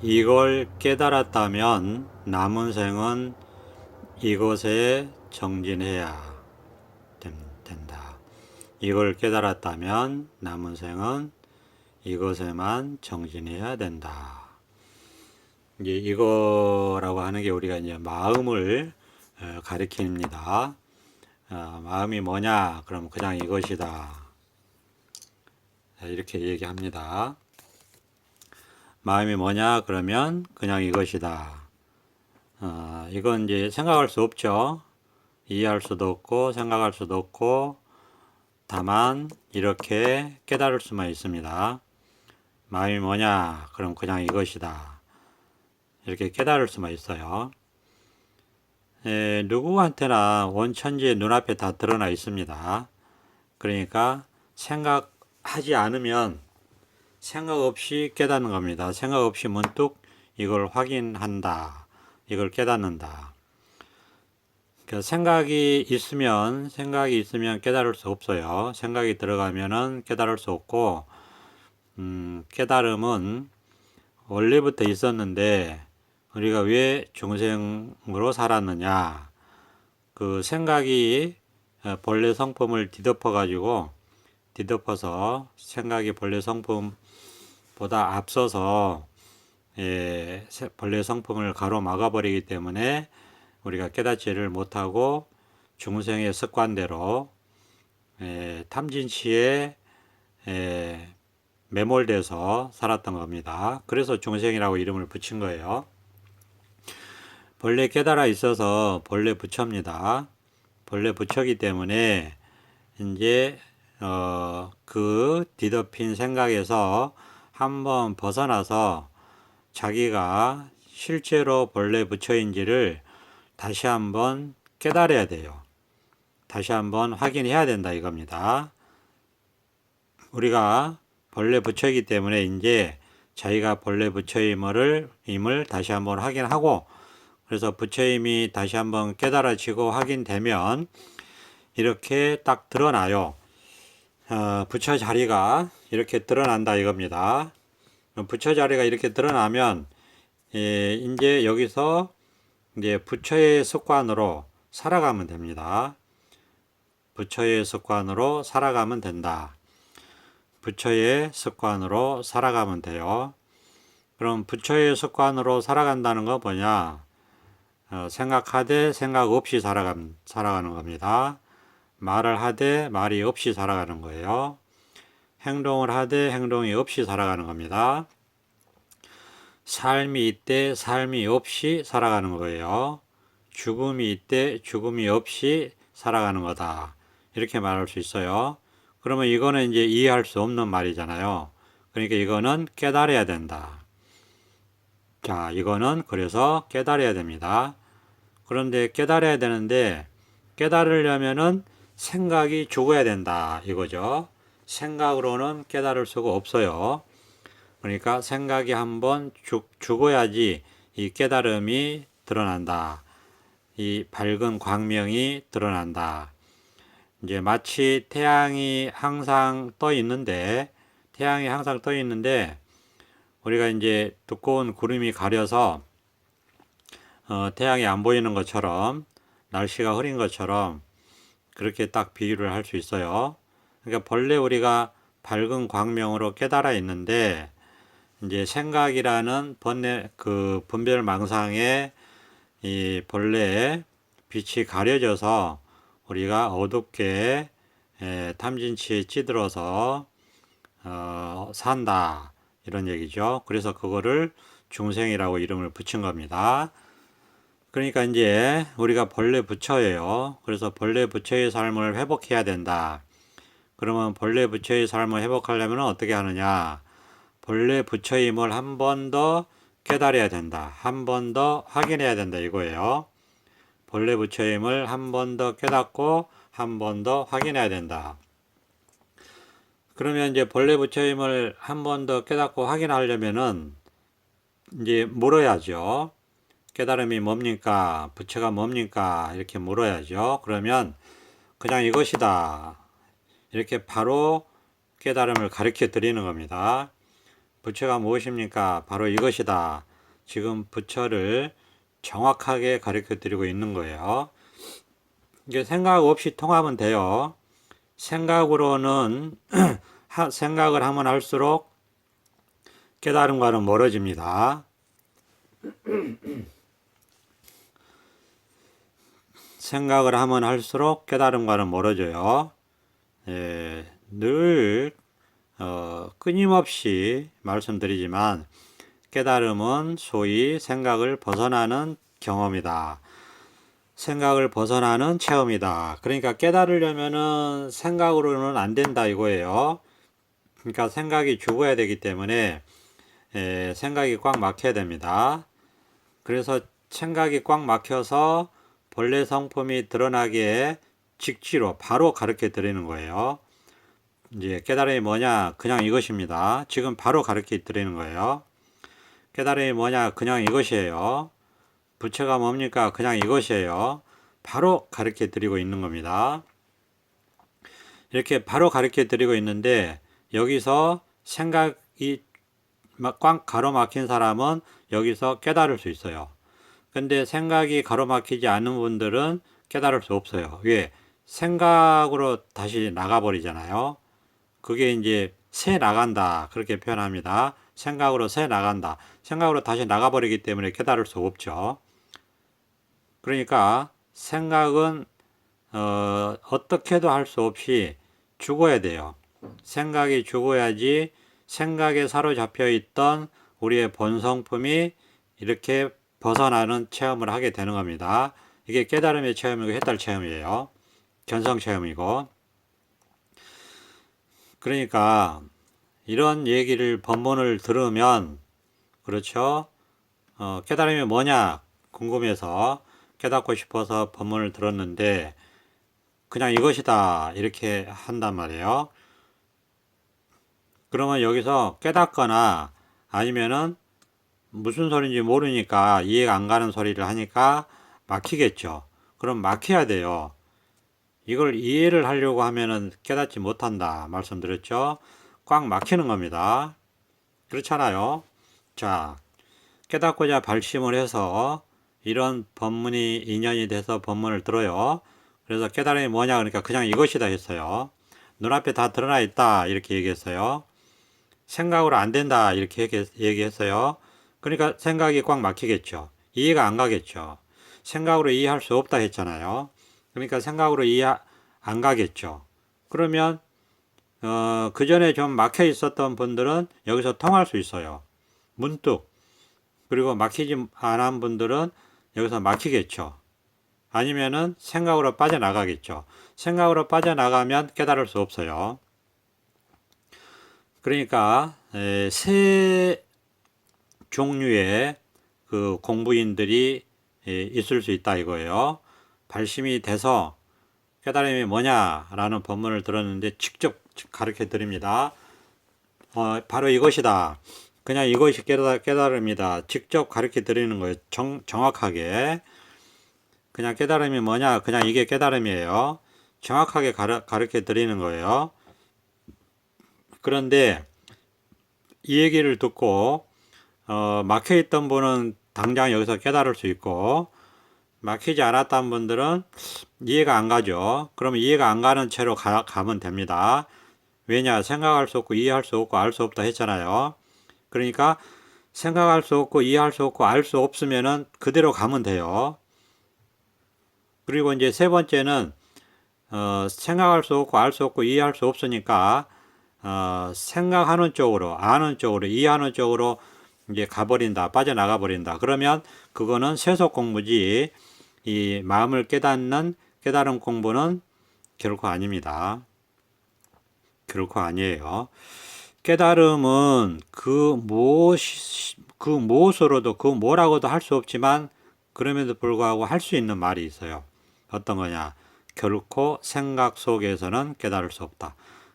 이걸 깨달았다면 남은 생은 이것에 정진해야 된다. 이걸 깨달았다면 남은 생은 이것에만 정진해야 된다. 이제 이거라고 하는 게 우리가 이제 마음을 가리킵니다. 마음이 뭐냐? 그럼 그냥 이것이다. 이렇게 얘기합니다. 마음이 뭐냐? 그러면 그냥 이것이다. 이건 이제 생각할 수 없죠. 이해할 수도 없고 생각할 수도 없고 다만 이렇게 깨달을 수만 있습니다. 마음이 뭐냐? 그럼 그냥 이것이다. 이렇게 깨달을 수만 있어요. 누구한테나 원천지의 눈앞에 다 드러나 있습니다. 그러니까 생각하지 않으면 생각 없이 깨닫는 겁니다. 생각 없이 문득 이걸 확인한다. 이걸 깨닫는다. 생각이 있으면 깨달을 수 없어요. 생각이 들어가면은 깨달을 수 없고, 깨달음은 원래부터 있었는데 우리가 왜 중생으로 살았느냐? 그 생각이 본래 성품을 뒤덮어서 생각이 본래 성품보다 앞서서 본래 성품을 가로막아 버리기 때문에 우리가 깨닫지를 못하고 중생의 습관대로 탐진치에 매몰돼서 살았던 겁니다. 그래서 중생이라고 이름을 붙인 거예요. 본래 깨달아 있어서 본래 부처입니다. 본래 부처이기 때문에 이제 그 뒤덮인 생각에서 한번 벗어나서 자기가 실제로 본래 부처인지를 다시 한번 깨달아야 돼요. 다시 한번 확인해야 된다 이겁니다. 우리가 본래 부처이기 때문에 이제 자기가 본래 부처임을 다시 한번 확인하고, 그래서 부처임이 다시 한번 깨달아지고 확인되면 이렇게 딱 드러나요. 부처 자리가 이렇게 드러난다 이겁니다. 부처 자리가 이렇게 드러나면 이제 여기서 이제 부처의 습관으로 살아가면 됩니다. 부처의 습관으로 살아가면 된다. 부처의 습관으로 살아가면 돼요. 그럼 부처의 습관으로 살아간다는 건 뭐냐? 생각하되 생각 없이 살아가는 겁니다. 말을 하되 말이 없이 살아가는 거예요. 행동을 하되 행동이 없이 살아가는 겁니다. 삶이 있되 삶이 없이 살아가는 거예요. 죽음이 있되 죽음이 없이 살아가는 거다. 이렇게 말할 수 있어요. 그러면 이거는 이제 이해할 수 없는 말이잖아요. 그러니까 이거는 깨달아야 된다. 자, 이거는 그래서 깨달아야 됩니다. 그런데 깨달아야 되는데 깨달으려면은 생각이 죽어야 된다 이거죠. 생각으로는 깨달을 수가 없어요. 그러니까 생각이 한번 죽어야지 이 깨달음이 드러난다. 이 밝은 광명이 드러난다. 이제 마치 태양이 항상 떠 있는데 우리가 이제 두꺼운 구름이 가려서 태양이 안 보이는 것처럼, 날씨가 흐린 것처럼 그렇게 딱 비유를 할 수 있어요. 그러니까 본래 우리가 밝은 광명으로 깨달아 있는데 이제 생각이라는 분별망상에 이 본래 빛이 가려져서 우리가 어둡게 탐진치에 찌들어서 산다 이런 얘기죠. 그래서 그거를 중생이라고 이름을 붙인 겁니다. 그러니까 이제 우리가 본래 부처예요. 그래서 본래 부처의 삶을 회복해야 된다. 그러면 본래 부처의 삶을 회복하려면 어떻게 하느냐? 본래 부처임을 한 번 더 깨달아야 된다. 한 번 더 확인해야 된다 이거예요. 본래 부처임을 한 번 더 깨닫고 한 번 더 확인해야 된다. 그러면 이제 본래 부처임을 한 번 더 깨닫고 확인하려면은 이제 물어야죠. 깨달음이 뭡니까? 부처가 뭡니까? 이렇게 물어야죠. 그러면 그냥 이것이다. 이렇게 바로 깨달음을 가르쳐 드리는 겁니다. 부처가 무엇입니까? 바로 이것이다. 지금 부처를 정확하게 가르쳐 드리고 있는 거예요. 이게 생각 없이 통하면 돼요. 생각으로는 생각을 하면 할수록 깨달음과는 멀어집니다. 생각을 하면 할수록 깨달음과는 멀어져요. 늘 끊임없이 말씀드리지만 깨달음은 소위 생각을 벗어나는 경험이다. 생각을 벗어나는 체험이다. 그러니까 깨달으려면은 생각으로는 안 된다 이거예요. 그러니까 생각이 죽어야 되기 때문에 생각이 꽉 막혀야 됩니다. 그래서 생각이 꽉 막혀서 본래 성품이 드러나기에 직지로 바로 가르쳐 드리는 거예요. 이제 깨달음이 뭐냐? 그냥 이것입니다. 지금 바로 가르쳐 드리는 거예요. 깨달음이 뭐냐? 그냥 이것이에요. 부처가 뭡니까? 그냥 이것이에요. 바로 가르쳐 드리고 있는 겁니다. 이렇게 바로 가르쳐 드리고 있는데 여기서 생각이 꽉 가로막힌 사람은 여기서 깨달을 수 있어요. 근데 생각이 가로막히지 않는 분들은 깨달을 수 없어요. 왜? 생각으로 다시 나가버리잖아요. 그게 이제 새 나간다 그렇게 표현합니다. 생각으로 새 나간다. 생각으로 다시 나가버리기 때문에 깨달을 수 없죠. 그러니까 생각은 어떻게도 할 수 없이 죽어야 돼요. 생각이 죽어야지 생각에 사로잡혀 있던 우리의 본성품이 이렇게 벗어나는 체험을 하게 되는 겁니다. 이게 깨달음의 체험이고 해탈 체험이에요. 견성 체험이고. 그러니까 이런 얘기를 본문을 들으면 그렇죠. 깨달음이 뭐냐 궁금해서 깨닫고 싶어서 본문을 들었는데 그냥 이것이다 이렇게 한단 말이에요. 그러면 여기서 깨닫거나 아니면은 무슨 소리인지 모르니까 이해가 안 가는 소리를 하니까 막히겠죠. 그럼 막혀야 돼요. 이걸 이해를 하려고 하면은 깨닫지 못한다 말씀드렸죠. 꽉 막히는 겁니다. 그렇잖아요. 자, 깨닫고자 발심을 해서 이런 법문이 인연이 돼서 법문을 들어요. 그래서 깨달음이 뭐냐 그러니까 그냥 이것이다 했어요. 눈앞에 다 드러나 있다 이렇게 얘기했어요. 생각으로 안 된다 이렇게 얘기했어요. 그러니까 생각이 꽉 막히겠죠. 이해가 안 가겠죠. 생각으로 이해할 수 없다 했잖아요. 그러니까 생각으로 이해 안 가겠죠. 그러면 그 전에 좀 막혀 있었던 분들은 여기서 통할 수 있어요. 문득. 그리고 막히지 않은 분들은 여기서 막히겠죠. 아니면은 생각으로 빠져나가겠죠. 생각으로 빠져나가면 깨달을 수 없어요. 그러니까 세 종류의 그 공부인들이 있을 수 있다 이거예요. 발심이 돼서 깨달음이 뭐냐라는 법문을 들었는데 직접 가르쳐 드립니다. 바로 이것이다. 그냥 이것이 깨달음이다. 직접 가르쳐 드리는 거예요. 정확하게. 그냥 깨달음이 뭐냐? 그냥 이게 깨달음이에요. 정확하게 가르쳐 드리는 거예요. 그런데 이 얘기를 듣고 막혀있던 분은 당장 여기서 깨달을 수 있고 막히지 않았던 분들은 이해가 안 가죠. 그러면 이해가 안 가는 채로 가면 됩니다. 왜냐? 생각할 수 없고 이해할 수 없고 알 수 없다 했잖아요. 그러니까 생각할 수 없고 이해할 수 없고 알 수 없으면은 그대로 가면 돼요. 그리고 이제 세 번째는 생각할 수 없고 알 수 없고 이해할 수 없으니까 생각하는 쪽으로 아는 쪽으로 이해하는 쪽으로 이제 가버린다 빠져나가 버린다. 그러면 그거는 세속 공부지 이 마음을 깨닫는 깨달음 공부는 결코 아닙니다. 결코 아니에요. 깨달음은 그 무엇으로도 그 뭐라고도 할 수 없지만 그럼에도 불구하고 할 수 있는 말이 있어요. 어떤 거냐? 결코 생각 속에서는 깨달을 수 없다.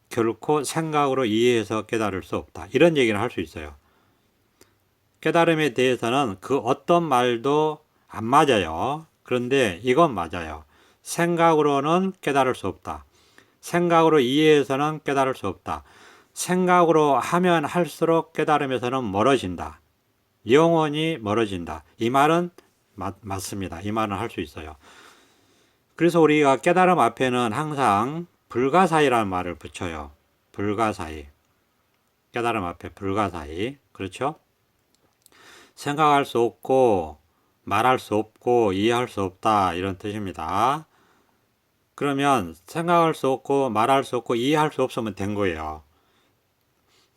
결코 생각으로 이해해서 깨달을 수 없다. 이런 얘기를 할 수 있어요. 깨달음에 대해서는 그 어떤 말도 안 맞아요. 그런데 이건 맞아요. 생각으로는 깨달을 수 없다. 생각으로 이해해서는 깨달을 수 없다. 생각으로 하면 할수록 깨달음에서는 멀어진다. 영원히 멀어진다. 이 말은 맞습니다. 이 말은 할 수 있어요. 그래서 우리가 깨달음 앞에는 항상 불가사의라는 말을 붙여요. 불가사의. 깨달음 앞에 불가사의. 그렇죠? 생각할 수 없고 말할 수 없고 이해할 수 없다 이런 뜻입니다. 그러면 생각할 수 없고 말할 수 없고 이해할 수 없으면 된 거예요.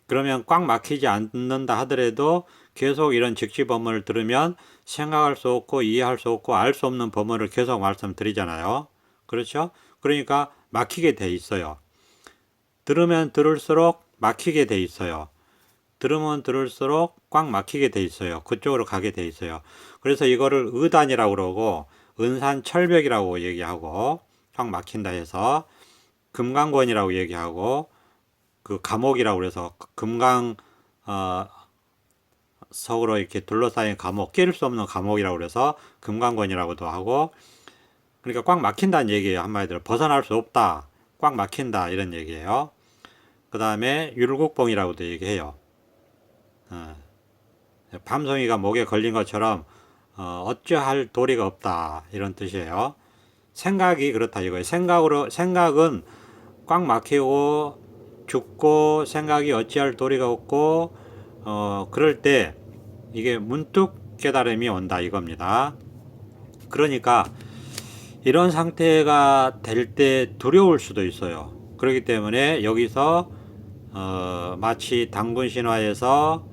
그러면 꽉 막히지 않는다 하더라도 계속 이런 직지법문을 들으면 생각할 수 없고 이해할 수 없고 알 수 없는 법문을 계속 말씀드리잖아요. 그렇죠? 그러니까 막히게 돼 있어요. 들으면 들을수록 막히게 돼 있어요. 들으면 들을수록 꽉 막히게 돼 있어요. 그쪽으로 가게 돼 있어요. 그래서 이거를 의단이라고 그러고 은산철벽이라고 얘기하고 꽉 막힌다 해서 금강권이라고 얘기하고 그 감옥이라고 그래서 금강 석으로 이렇게 둘러싸인 감옥, 깰 수 없는 감옥이라고 그래서 금강권이라고도 하고, 그러니까 꽉 막힌다는 얘기예요. 한마디로 벗어날 수 없다, 꽉 막힌다 이런 얘기예요. 그 다음에 율국봉이라고도 얘기해요. 밤송이가 목에 걸린 것처럼 어찌할 도리가 없다 이런 뜻이에요. 생각이 그렇다 이거예요. 생각은 꽉 막히고 죽고 생각이 어찌할 도리가 없고 그럴 때 이게 문득 깨달음이 온다 이겁니다. 그러니까 이런 상태가 될 때 두려울 수도 있어요. 그렇기 때문에 여기서 마치 당군 신화에서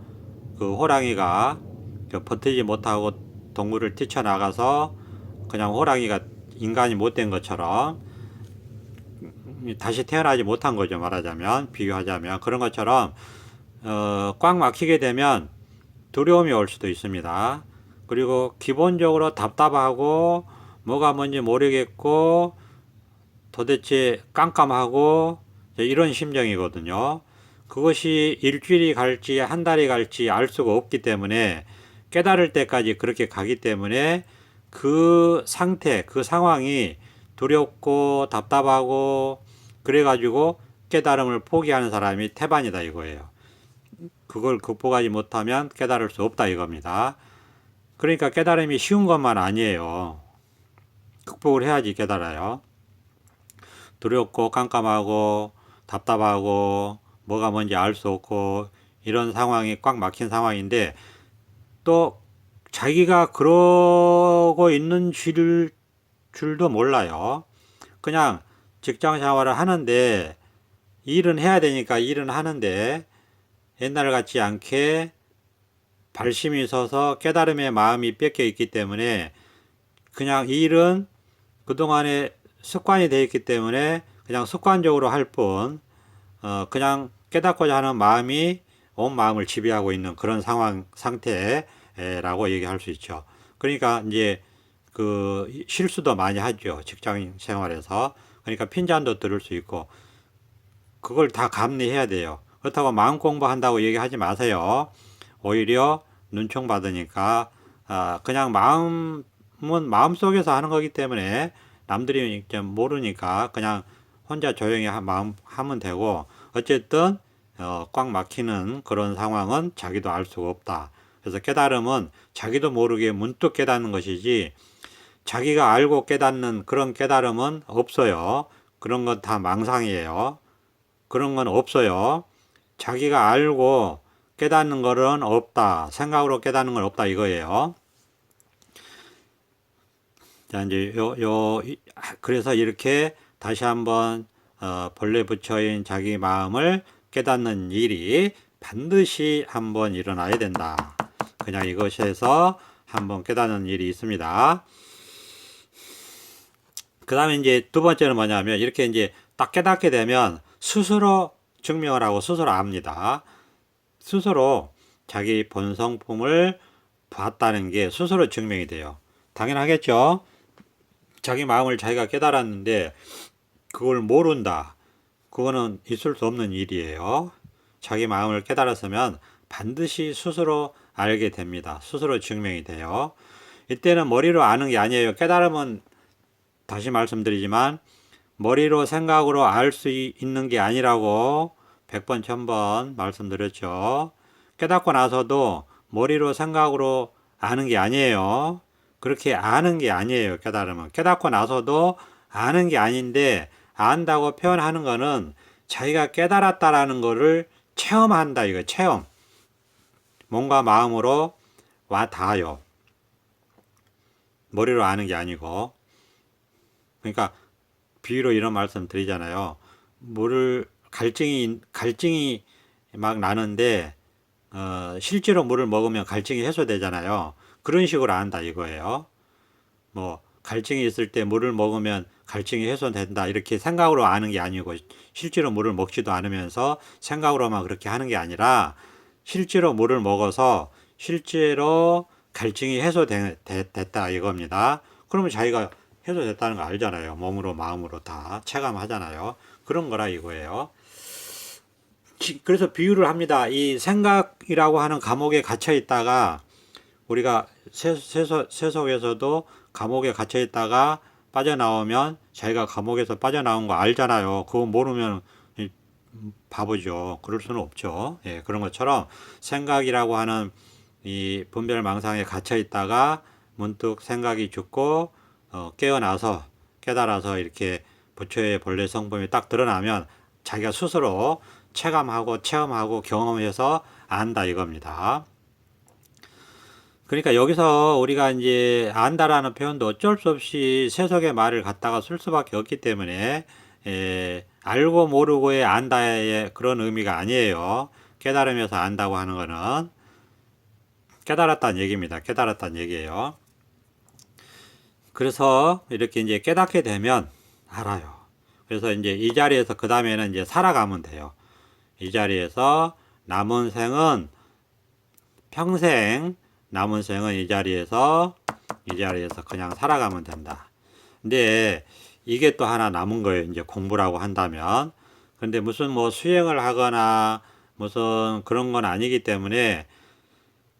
그 호랑이가 버티지 못하고 동굴을 뛰쳐나가서 그냥 호랑이가 인간이 못된 것처럼 다시 태어나지 못한 거죠. 말하자면 비교하자면 그런 것처럼 꽉 막히게 되면 두려움이 올 수도 있습니다. 그리고 기본적으로 답답하고 뭐가 뭔지 모르겠고 도대체 깜깜하고 이런 심정이거든요. 그것이 일주일이 갈지 한 달이 갈지 알 수가 없기 때문에 깨달을 때까지 그렇게 가기 때문에 그 상태, 그 상황이 두렵고 답답하고 그래가지고 깨달음을 포기하는 사람이 태반이다 이거예요. 그걸 극복하지 못하면 깨달을 수 없다 이겁니다. 그러니까 깨달음이 쉬운 것만 아니에요. 극복을 해야지 깨달아요. 두렵고 깜깜하고 답답하고 뭐가 뭔지 알 수 없고 이런 상황이 꽉 막힌 상황인데 또 자기가 그러고 있는 줄도 몰라요. 그냥 직장 생활을 하는데 일은 해야 되니까 일은 하는데 옛날 같지 않게 발심이 서서 깨달음의 마음이 뺏겨 있기 때문에 그냥 일은 그동안에 습관이 되어 있기 때문에 그냥 습관적으로 할 뿐, 그냥 깨닫고자 하는 마음이 온 마음을 지배하고 있는 그런 상태라고 얘기할 수 있죠. 그러니까 이제 그 실수도 많이 하죠. 직장 생활에서. 그러니까 핀잔도 들을 수 있고, 그걸 다 감내해야 돼요. 그렇다고 마음 공부한다고 얘기하지 마세요. 오히려 눈총 받으니까, 그냥 마음은 마음속에서 하는 거기 때문에 남들이 모르니까 그냥 혼자 조용히 마음 하면 되고, 어쨌든 꽉 막히는 그런 상황은 자기도 알 수가 없다. 그래서 깨달음은 자기도 모르게 문득 깨닫는 것이지 자기가 알고 깨닫는 그런 깨달음은 없어요. 그런 건 다 망상이에요. 그런 건 없어요. 자기가 알고 깨닫는 것은 없다. 생각으로 깨닫는 건 없다 이거예요. 자, 이제 그래서 이렇게 다시 한번 본래 부처인 자기 마음을 깨닫는 일이 반드시 한번 일어나야 된다. 그냥 이것에서 한번 깨닫는 일이 있습니다. 그 다음에 이제 두 번째는 뭐냐면 이렇게 이제 딱 깨닫게 되면 스스로 증명을 하고 스스로 압니다. 스스로 자기 본성품을 봤다는 게 스스로 증명이 돼요. 당연하겠죠. 자기 마음을 자기가 깨달았는데 그걸 모른다. 그거는 있을 수 없는 일이에요. 자기 마음을 깨달았으면 반드시 스스로 알게 됩니다. 스스로 증명이 돼요. 이때는 머리로 아는 게 아니에요. 깨달으면 다시 말씀드리지만 머리로 생각으로 알 수 있는 게 아니라고 100번 1000번 말씀드렸죠. 깨닫고 나서도 머리로 생각으로 아는 게 아니에요. 그렇게 아는 게 아니에요. 깨달으면. 깨닫고 나서도 아는 게 아닌데 안다고 표현하는 거는 자기가 깨달았다라는 거를 체험한다 이거 체험. 몸과 마음으로 와 닿아요. 머리로 아는 게 아니고. 그러니까 비유로 이런 말씀 드리잖아요. 물을 갈증이 막 나는데 실제로 물을 먹으면 갈증이 해소되잖아요. 그런 식으로 안다 이거예요. 뭐 갈증이 있을 때 물을 먹으면 갈증이 해소된다 이렇게 생각으로 아는 게 아니고 실제로 물을 먹지도 않으면서 생각으로만 그렇게 하는 게 아니라 실제로 물을 먹어서 실제로 갈증이 해소됐다 이겁니다. 그러면 자기가 해소됐다는 거 알잖아요. 몸으로 마음으로 다 체감하잖아요. 그런 거라 이거예요. 그래서 비유를 합니다. 이 생각이라고 하는 감옥에 갇혀 있다가 우리가 세속에서도 감옥에 갇혀 있다가 빠져나오면 자기가 감옥에서 빠져나온 거 알잖아요. 그거 모르면 바보죠. 그럴 수는 없죠. 예, 그런 것처럼 생각이라고 하는 이 분별망상에 갇혀 있다가 문득 생각이 죽고 깨어나서 깨달아서 이렇게 부처의 본래 성품이 딱 드러나면 자기가 스스로 체감하고 체험하고 경험해서 안다 이겁니다. 그러니까 여기서 우리가 이제 안다라는 표현도 어쩔 수 없이 세속의 말을 갖다가 쓸 수밖에 없기 때문에 알고 모르고의 안다의 그런 의미가 아니에요. 깨달으면서 안다고 하는 거는 깨달았다는 얘기입니다. 깨달았다는 얘기예요. 그래서 이렇게 이제 깨닫게 되면 알아요. 그래서 이제 이 자리에서 그 다음에는 이제 살아가면 돼요. 이 자리에서 남은 생은 평생 남은 생은 이 자리에서 그냥 살아가면 된다. 근데 이게 또 하나 남은 거예요. 이제 공부라고 한다면. 근데 무슨 뭐 수행을 하거나 무슨 그런 건 아니기 때문에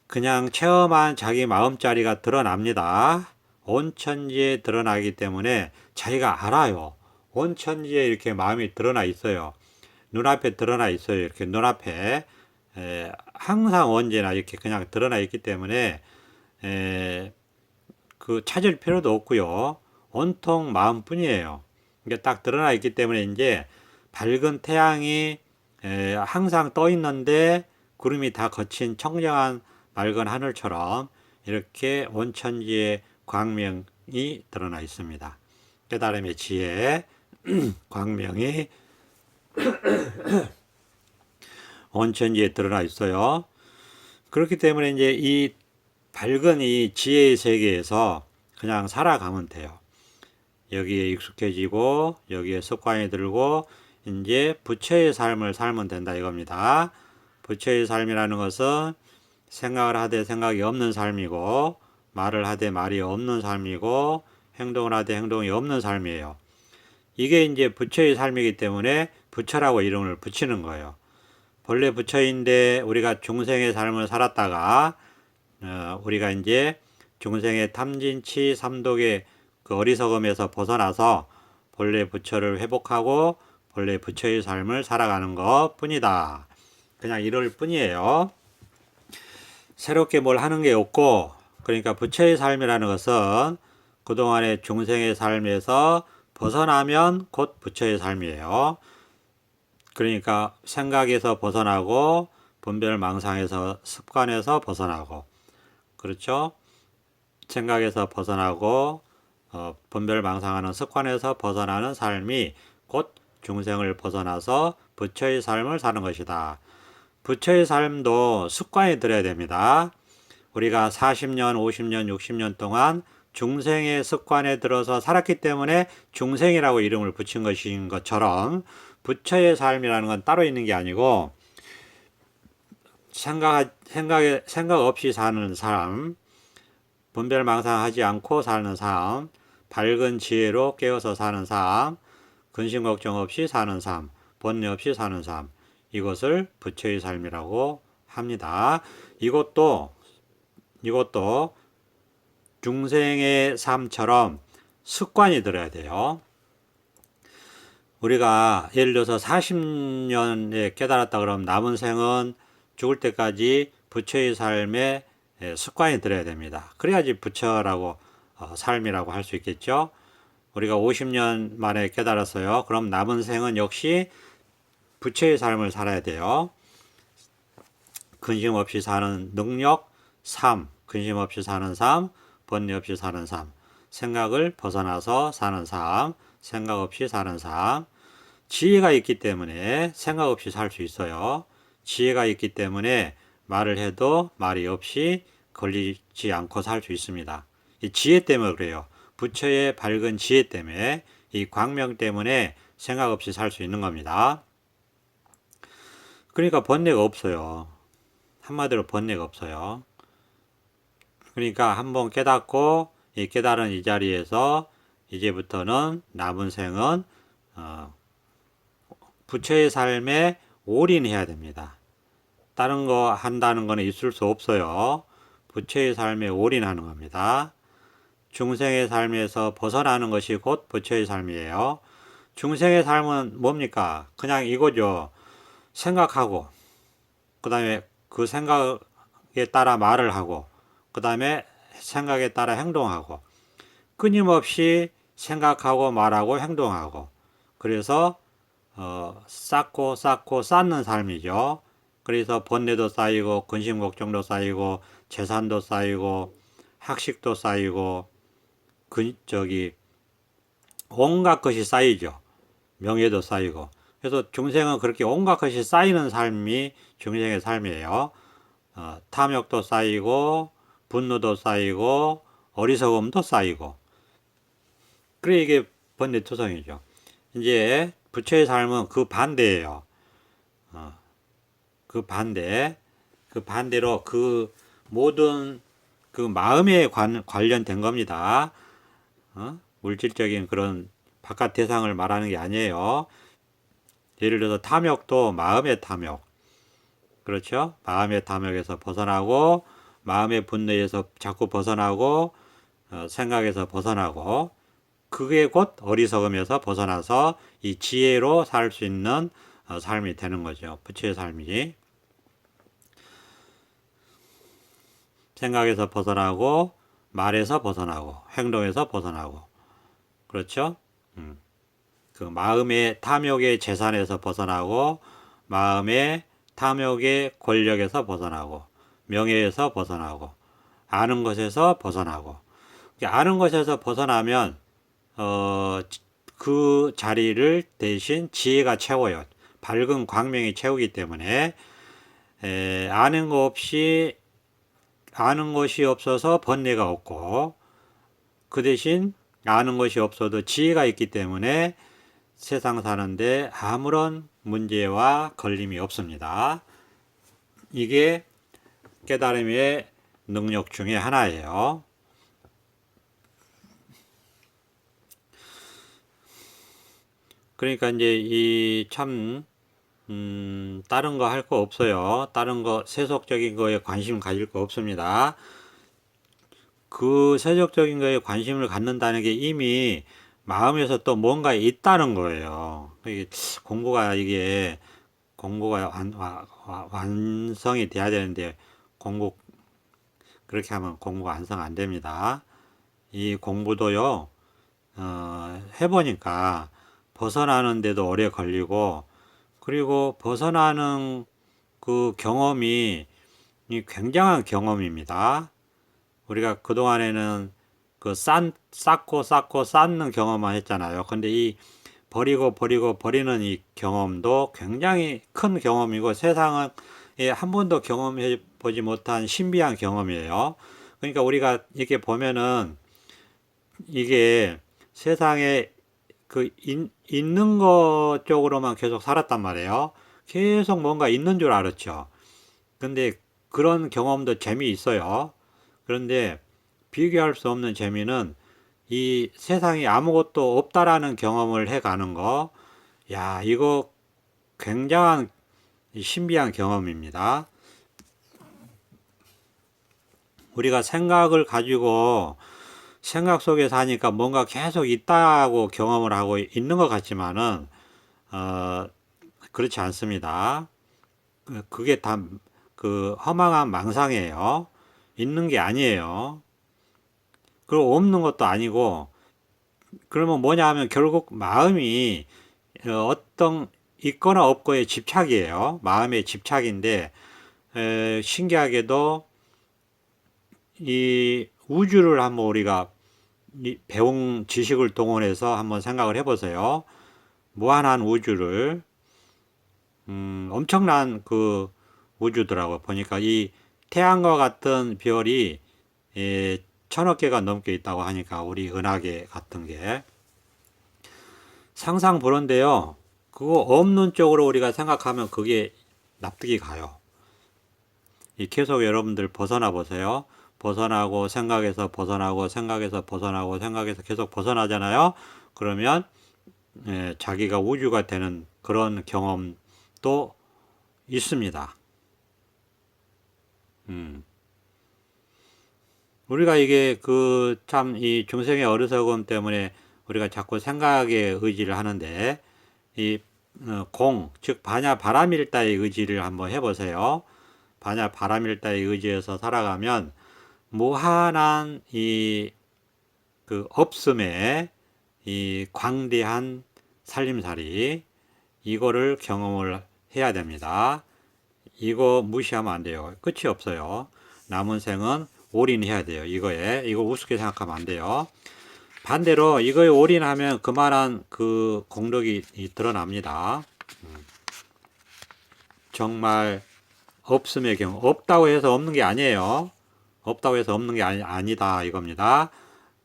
그냥 체험한 자기 마음자리가 드러납니다. 온천지에 드러나기 때문에 자기가 알아요. 온천지에 이렇게 마음이 드러나 있어요. 눈앞에 드러나 있어요. 이렇게 눈앞에 항상 언제나 이렇게 그냥 드러나 있기 때문에 그 찾을 필요도 없고요. 온통 마음뿐이에요. 이게 딱 드러나 있기 때문에 이제 밝은 태양이 항상 떠 있는데 구름이 다 거친 청정한 맑은 하늘처럼 이렇게 온천지의 광명이 드러나 있습니다. 깨달음의 지혜, 광명이 온천지에 드러나 있어요. 그렇기 때문에 이제 이 밝은 이 지혜의 세계에서 그냥 살아가면 돼요. 여기에 익숙해지고 여기에 습관이 들고 이제 부처의 삶을 살면 된다 이겁니다. 부처의 삶이라는 것은 생각을 하되 생각이 없는 삶이고 말을 하되 말이 없는 삶이고 행동을 하되 행동이 없는 삶이에요. 이게 이제 부처의 삶이기 때문에 부처라고 이름을 붙이는 거예요. 본래 부처인데 우리가 중생의 삶을 살았다가 우리가 이제 중생의 탐진치 삼독의 그 어리석음에서 벗어나서 본래 부처를 회복하고 본래 부처의 삶을 살아가는 것 뿐이다. 그냥 이럴 뿐이에요. 새롭게 뭘 하는 게 없고, 그러니까 부처의 삶이라는 것은 그동안의 중생의 삶에서 벗어나면 곧 부처의 삶이에요. 그러니까 생각에서 벗어나고 분별망상에서 습관에서 벗어나고, 그렇죠? 생각에서 벗어나고 분별망상하는 습관에서 벗어나는 삶이 곧 중생을 벗어나서 부처의 삶을 사는 것이다. 부처의 삶도 습관이 들어야 됩니다. 우리가 40년, 50년, 60년 동안 중생의 습관에 들어서 살았기 때문에 중생이라고 이름을 붙인 것인 것처럼 부처의 삶이라는 건 따로 있는 게 아니고 생각 없이 사는 삶, 분별망상하지 않고 사는 삶, 밝은 지혜로 깨어서 사는 삶, 근심 걱정 없이 사는 삶, 번뇌 없이 사는 삶, 이것을 부처의 삶이라고 합니다. 이것도 중생의 삶처럼 습관이 들어야 돼요. 우리가 예를 들어서 40년에 깨달았다 그러면 남은 생은 죽을 때까지 부처의 삶에 습관이 들어야 됩니다. 그래야지 부처라고 삶이라고 할 수 있겠죠. 우리가 50년 만에 깨달았어요. 그럼 남은 생은 역시 부처의 삶을 살아야 돼요. 근심 없이 사는 능력 3, 근심 없이 사는 삶, 번뇌 없이 사는 삶, 생각을 벗어나서 사는 삶, 생각 없이 사는 삶. 지혜가 있기 때문에 생각 없이 살 수 있어요. 지혜가 있기 때문에 말을 해도 말이 없이 걸리지 않고 살 수 있습니다. 이 지혜 때문에 그래요. 부처의 밝은 지혜 때문에, 이 광명 때문에 생각 없이 살 수 있는 겁니다. 그러니까 번뇌가 없어요. 한마디로 번뇌가 없어요. 그러니까 한번 깨닫고 이 깨달은 이 자리에서 이제부터는 남은 생은 부처의 삶에 올인해야 됩니다. 다른 거 한다는 거는 있을 수 없어요. 부처의 삶에 올인하는 겁니다. 중생의 삶에서 벗어나는 것이 곧 부처의 삶이에요. 중생의 삶은 뭡니까? 그냥 이거죠. 생각하고, 그 다음에 그 생각에 따라 말을 하고, 그 다음에 생각에 따라 행동하고, 끊임없이 생각하고 말하고 행동하고, 그래서 쌓고 쌓는 삶이죠. 그래서 번뇌도 쌓이고 근심 걱정도 쌓이고 재산도 쌓이고 학식도 쌓이고 온갖 것이 쌓이죠. 명예도 쌓이고. 그래서 중생은 그렇게 온갖 것이 쌓이는 삶이 중생의 삶이에요. 탐욕도 쌓이고 분노도 쌓이고 어리석음도 쌓이고. 그래 이게 번뇌투성이죠. 이제 부처의 삶은 그 반대예요. 그 반대로 그 모든 그 마음에 관련된 겁니다. 물질적인 그런 바깥 대상을 말하는 게 아니에요. 예를 들어서 탐욕도 마음의 탐욕. 그렇죠? 마음의 탐욕에서 벗어나고, 마음의 분노에서 자꾸 벗어나고, 생각에서 벗어나고, 그게 곧 어리석음에서 벗어나서 이 지혜로 살 수 있는 삶이 되는 거죠. 부처의 삶이. 생각에서 벗어나고, 말에서 벗어나고, 행동에서 벗어나고. 그렇죠? 그 마음의 탐욕의 재산에서 벗어나고, 마음의 탐욕의 권력에서 벗어나고, 명예에서 벗어나고, 아는 것에서 벗어나고. 아는 것에서 벗어나면 그 자리를 대신 지혜가 채워요. 밝은 광명이 채우기 때문에 아는 것이 없어서 번뇌가 없고, 그 대신 아는 것이 없어도 지혜가 있기 때문에 세상 사는데 아무런 문제와 걸림이 없습니다. 이게 깨달음의 능력 중에 하나예요. 그러니까 이제 이 참 다른 거 할 거 없어요. 다른 거 세속적인 거에 관심 가질 거 없습니다. 그 세속적인 거에 관심을 갖는다는 게 이미 마음에서 또 뭔가 있다는 거예요. 이게 공부가 완성이 돼야 되는데 그렇게 하면 공부가 완성 안 됩니다. 이 공부도요, 해보니까 벗어나는데도 오래 걸리고, 그리고 벗어나는 그 경험이 굉장한 경험입니다. 우리가 그동안에는 그 쌓고 쌓는 경험만 했잖아요. 근데 이 버리는 이 경험도 굉장히 큰 경험이고, 세상은 한 번도 경험해 보지 못한 신비한 경험이에요. 그러니까 우리가 이렇게 보면은 이게 세상에 있는 것 쪽으로만 계속 살았단 말이에요. 계속 뭔가 있는 줄 알았죠. 근데 그런 경험도 재미있어요. 그런데 비교할 수 없는 재미는 이 세상에 아무것도 없다라는 경험을 해가는 거. 야, 이거 굉장한 신비한 경험입니다. 우리가 생각을 가지고 생각 속에 사니까 뭔가 계속 있다고 경험을 하고 있는 것 같지만은 그렇지 않습니다. 그게 다 그 허망한 망상이에요. 있는 게 아니에요. 그리고 없는 것도 아니고, 그러면 뭐냐 하면 결국 마음이 어떤 있거나 없고의 집착이에요. 마음의 집착인데, 신기하게도 이 우주를 한번 우리가 배운 지식을 동원해서 한번 생각을 해보세요. 무한한 우주를, 엄청난 그 우주더라고요. 보니까 이 태양과 같은 별이 1000억 개가 넘게 있다고 하니까 우리 은하계 같은 게 상상 그런데요. 그거 없는 쪽으로 우리가 생각하면 그게 납득이 가요. 계속 여러분들 벗어나 보세요. 벗어나고 생각에서 벗어나고 생각에서 벗어나고 생각에서 계속 벗어나잖아요. 그러면 자기가 우주가 되는 그런 경험도 있습니다. 우리가 이게 그 참 이 중생의 어리석음 때문에 우리가 자꾸 생각에 의지를 하는데 이 즉 반야 바라밀다의 의지를 한번 해보세요. 반야 바라밀다의 의지에서 살아가면 무한한 이 그 없음의 이 광대한 살림살이 이거를 경험을 해야 됩니다. 이거 무시하면 안 돼요. 끝이 없어요. 남은 생은 올인해야 돼요. 이거 우습게 생각하면 안 돼요. 반대로 이거에 올인하면 그만한 그 공덕이 드러납니다. 정말 없음의 경우, 없다고 해서 없는 게 아니에요. 없다고 해서 없는 게 아니다 이겁니다.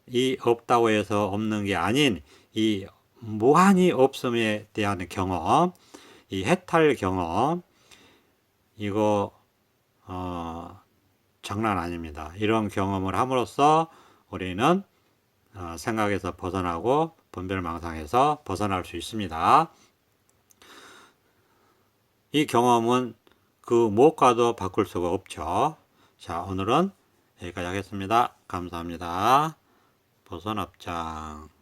이 없다고 해서 없는 게 아닌 이 무한히 없음에 대한 경험, 이 해탈 경험, 이거 장난 아닙니다. 이런 경험을 함으로써 우리는 생각에서 벗어나고 분별망상에서 벗어날 수 있습니다. 이 경험은 그 무엇과도 바꿀 수가 없죠. 자, 오늘은 여기까지 하겠습니다. 감사합니다. 보선합장.